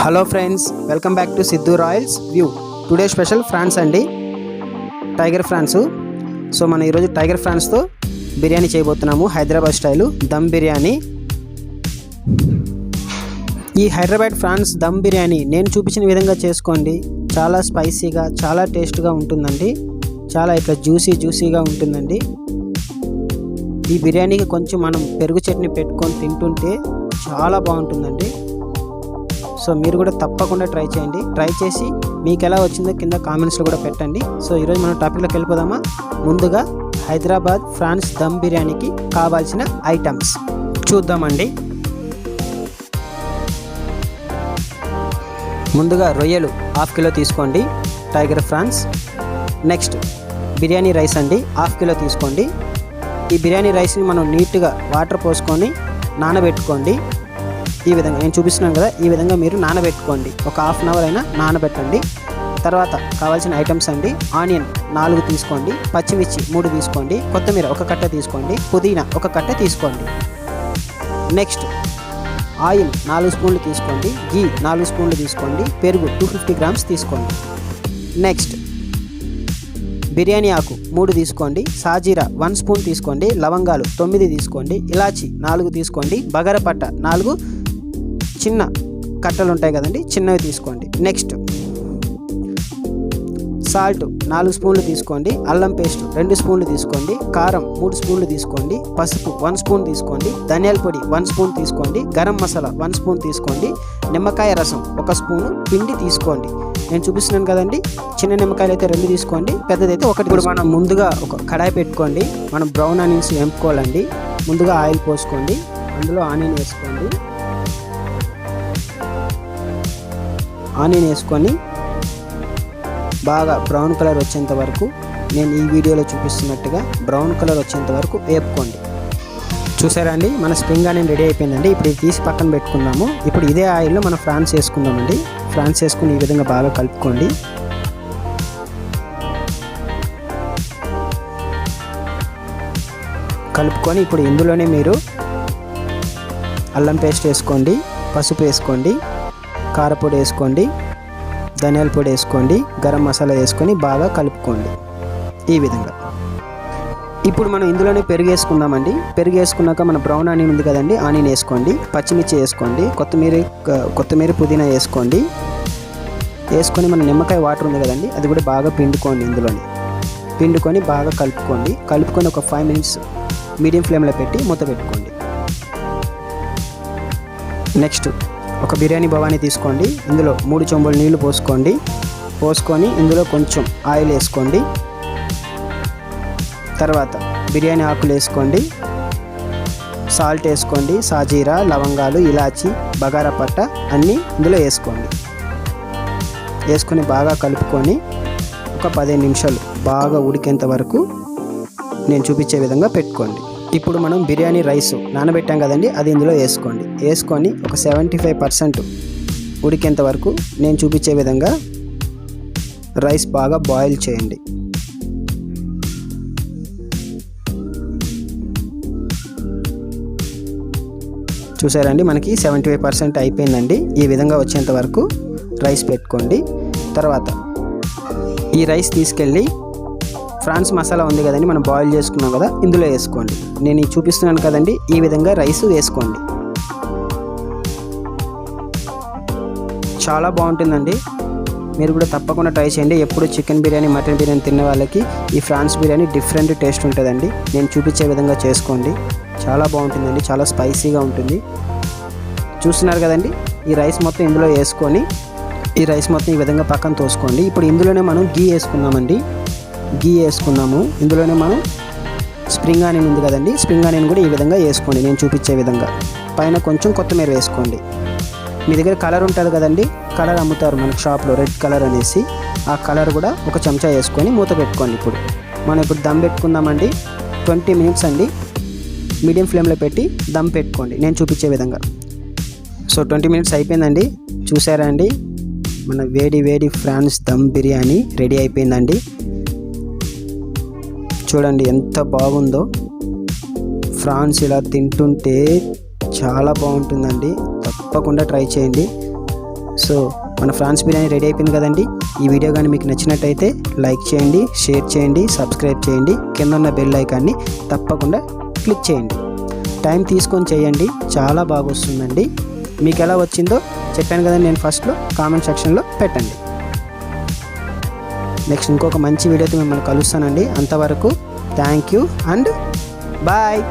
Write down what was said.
Hello friends, welcome back to SiddhuRoyal's వ్యూ. Today special prawns అండి, tiger prawns. So మనం ఈరోజు టైగర్ ఫ్రాన్స్తో బిర్యానీ చేయబోతున్నాము. హైదరాబాద్ స్టైలు దమ్ బిర్యానీ. ఈ హైదరాబాద్ ఫ్రాన్స్ దమ్ బిర్యానీ నేను చూపించిన విధంగా చేసుకోండి. చాలా స్పైసీగా, చాలా టేస్ట్గా ఉంటుందండి. చాలా ఇట్లా జ్యూసీగా ఉంటుందండి. ఈ బిర్యానీకి కొంచెం మనం పెరుగు చట్నీ పెట్టుకొని తింటుంటే చాలా బాగుంటుందండి. సో మీరు కూడా తప్పకుండా ట్రై చేయండి. ట్రై చేసి మీకు ఎలా వచ్చిందో కింద కామెంట్స్లో కూడా పెట్టండి. సో ఈరోజు మనం టాపిక్లోకి వెళ్ళిపోదామా. ముందుగా హైదరాబాద్ ఫ్రాన్స్ దమ్ బిర్యానీకి కావాల్సిన ఐటమ్స్ చూద్దామండి. ముందుగా రొయ్యలు 1/2 కిలో తీసుకోండి, tiger France. Next biryani rice అండి, 1/2 కిలో తీసుకోండి. ఈ బిర్యానీ రైస్ని మనం నీట్గా వాటర్ పోసుకొని నానబెట్టుకోండి. ఈ విధంగా నేను చూపిస్తున్నాను కదా, ఈ విధంగా మీరు నానబెట్టుకోండి. ఒక 1/2 అవర్ అయినా నానబెట్టండి. తర్వాత కావాల్సిన ఐటమ్స్ అండి, ఆనియన్ 4 తీసుకోండి, పచ్చిమిర్చి 3 తీసుకోండి, కొత్తిమీర 1 కట్ట తీసుకోండి, పుదీనా 1 కట్ట తీసుకోండి. నెక్స్ట్ ఆయిల్ 4 స్పూన్లు తీసుకోండి, గీ 4 స్పూన్లు తీసుకోండి, పెరుగు 250 గ్రామ్స్ తీసుకోండి. నెక్స్ట్ బిర్యానీ ఆకు 3 తీసుకోండి, సాజీరా 1 స్పూన్ తీసుకోండి, లవంగాలు 9 తీసుకోండి, ఇలాచి 4 తీసుకోండి, బగారపట్ట 4 చిన్న కట్టలు ఉంటాయి కదండి, చిన్నవి తీసుకోండి. నెక్స్ట్ సాల్ట్ 4 స్పూన్లు తీసుకోండి, అల్లం పేస్ట్ 2 స్పూన్లు తీసుకోండి, కారం 3 స్పూన్లు తీసుకోండి, పసుపు 1 స్పూన్ తీసుకోండి, ధనియాల పొడి 1 స్పూన్ తీసుకోండి, గరం మసాలా 1 స్పూన్ తీసుకోండి, నిమ్మకాయ రసం 1 స్పూను పిండి తీసుకోండి. నేను చూపిస్తున్నాను కదండి, చిన్న నిమ్మకాయలు అయితే 2 తీసుకోండి, పెద్దదైతే 1. ఇప్పుడు మనం ముందుగా ఒక కడాయి పెట్టుకోండి. మనం బ్రౌన్ ఆనియన్స్ వేపుకోవాలండి. ముందుగా ఆయిల్ పోసుకోండి, అందులో ఆనియన్ వేసుకోండి. ఆనియన్ వేసుకొని బాగా బ్రౌన్ కలర్ వచ్చేంత వరకు, నేను ఈ వీడియోలో చూపిస్తున్నట్టుగా బ్రౌన్ కలర్ వచ్చేంత వరకు వేపుకోండి. చూసారా అండి, మన స్ప్రింగ్ ఆనియన్ రెడీ అయిపోయిందండి. ఇప్పుడు ఇది తీసి పక్కన పెట్టుకుందాము. ఇప్పుడు ఇదే ఆయిల్లో మనం ఫ్రాన్స్ వేసుకుందామండి. ఫ్రాన్స్ వేసుకుని ఈ విధంగా బాగా కలుపుకోండి. కలుపుకొని ఇప్పుడు ఇందులోనే మీరు అల్లం పేస్ట్ వేసుకోండి, పసుపు వేసుకోండి, కారపొడి వేసుకోండి, ధనియాల పొడి వేసుకోండి, గరం మసాలా వేసుకొని బాగా కలుపుకోండి ఈ విధంగా. ఇప్పుడు మనం ఇందులోనే పెరుగు వేసుకుందామండి. పెరుగు వేసుకున్నాక మన బ్రౌన్ ఆనియన్ ఉంది కదండి, ఆనియన్ వేసుకోండి, పచ్చిమిర్చి వేసుకోండి, కొత్తిమీర పుదీనా వేసుకోండి. వేసుకొని మన నిమ్మకాయ వాటర్ ఉంది కదండి, అది కూడా బాగా పిండుకోండి. ఇందులోనే పిండుకొని బాగా కలుపుకోండి. కలుపుకొని ఒక 5 మినిట్స్ మీడియం ఫ్లేమ్లో పెట్టి మూత పెట్టుకోండి. నెక్స్ట్ ఒక బిర్యానీ బవాని తీసుకోండి. ఇందులో 3 చెంబులు నీళ్లు పోసుకొని ఇందులో కొంచెం ఆయిల్ వేసుకోండి. తర్వాత బిర్యానీ ఆకులు వేసుకోండి, సాల్ట్ వేసుకోండి, సాజీరా, లవంగాలు, ఇలాచి, బగారపట్ట అన్నీ ఇందులో వేసుకోండి. వేసుకొని బాగా కలుపుకొని ఒక 15 నిమిషాలు బాగా ఉడికేంత వరకు నేను చూపించే విధంగా పెట్టుకోండి. ఇప్పుడు మనం బిర్యానీ రైస్ నానబెట్టాం కదండి, అది ఇందులో వేసుకొని ఒక 75% ఉడికేంత వరకు నేను చూపించే విధంగా రైస్ బాగా బాయిల్ చేయండి. చూసారండి, మనకి 75% అయిపోయిందండి. ఈ విధంగా వచ్చేంత వరకు రైస్ పెట్టుకోండి. తర్వాత ఈ రైస్ తీసుకెళ్ళి ఫ్రాన్స్ మసాలా ఉంది కదండి, మనం బాయిల్ చేసుకున్నాం కదా, ఇందులో వేసుకోండి. నేను చూపిస్తున్నాను కదండి, ఈ విధంగా రైస్ వేసుకోండి. చాలా బాగుంటుందండి. మీరు కూడా తప్పకుండా ట్రై చేయండి. ఎప్పుడు చికెన్ బిర్యానీ, మటన్ బిర్యానీ తిన్న వాళ్ళకి ఈ ఫ్రాన్స్ బిర్యానీ డిఫరెంట్ టేస్ట్ ఉంటుందండి. నేను చూపించే విధంగా చేసుకోండి. చాలా బాగుంటుందండి, చాలా స్పైసీగా ఉంటుంది. చూస్తున్నారు కదండి, ఈ రైస్ మొత్తం ఇందులో వేసుకొని ఈ రైస్ మొత్తం ఈ విధంగా పక్కన తోసుకోండి. ఇప్పుడు ఇందులోనే మనం గీ వేసుకున్నామండి. గీ వేసుకున్నాము. ఇందులోనే మనం స్ప్రింగ్ ఆనియన్ ఉంది కదండి, స్ప్రింగ్ ఆనియన్ కూడా ఈ విధంగా వేసుకోండి. నేను చూపించే విధంగా పైన కొంచెం కొత్తిమీర వేసుకోండి. మీ దగ్గర కలర్ ఉంటుంది కదండి, కలర్ అమ్ముతారు మనకు షాప్లో, రెడ్ కలర్ అనేసి. ఆ కలర్ కూడా ఒక చెంచా వేసుకొని మూత పెట్టుకోండి. మనం ఇప్పుడు దమ్ పెట్టుకుందామండి. 20 మినిట్స్ అండి, మీడియం ఫ్లేమ్లో పెట్టి దమ్ పెట్టుకోండి నేను చూపించే విధంగా. సో 20 మినిట్స్ అయిపోయిందండి. చూసారా అండి, మన వేడి ఫ్రాన్స్ దమ్ బిర్యానీ రెడీ అయిపోయిందండి. చూడండి ఎంత బాగుందో. ఫ్రాన్స్ ఇలా తింటుంటే చాలా బాగుంటుందండి. తప్పకుండా ట్రై చేయండి. సో మన ఫ్రాన్స్ బిర్యానీ రెడీ అయిపోయింది కదండి. ఈ వీడియో కానీ మీకు నచ్చినట్టయితే లైక్ చేయండి, షేర్ చేయండి, సబ్స్క్రైబ్ చేయండి. కింద ఉన్న బెల్ ఐకాన్ని తప్పకుండా క్లిక్ చేయండి. టైం తీసుకొని చేయండి, చాలా బాగా వస్తుందండి. మీకు ఎలా వచ్చిందో చెప్పాను కదండి నేను ఫస్ట్లో, కామెంట్ సెక్షన్లో పెట్టండి. నెక్స్ట్ ఇంకొక మంచి వీడియోతో మిమ్మల్ని కలుస్తానండి. అంతవరకు థ్యాంక్ యూ అండ్ బాయ్.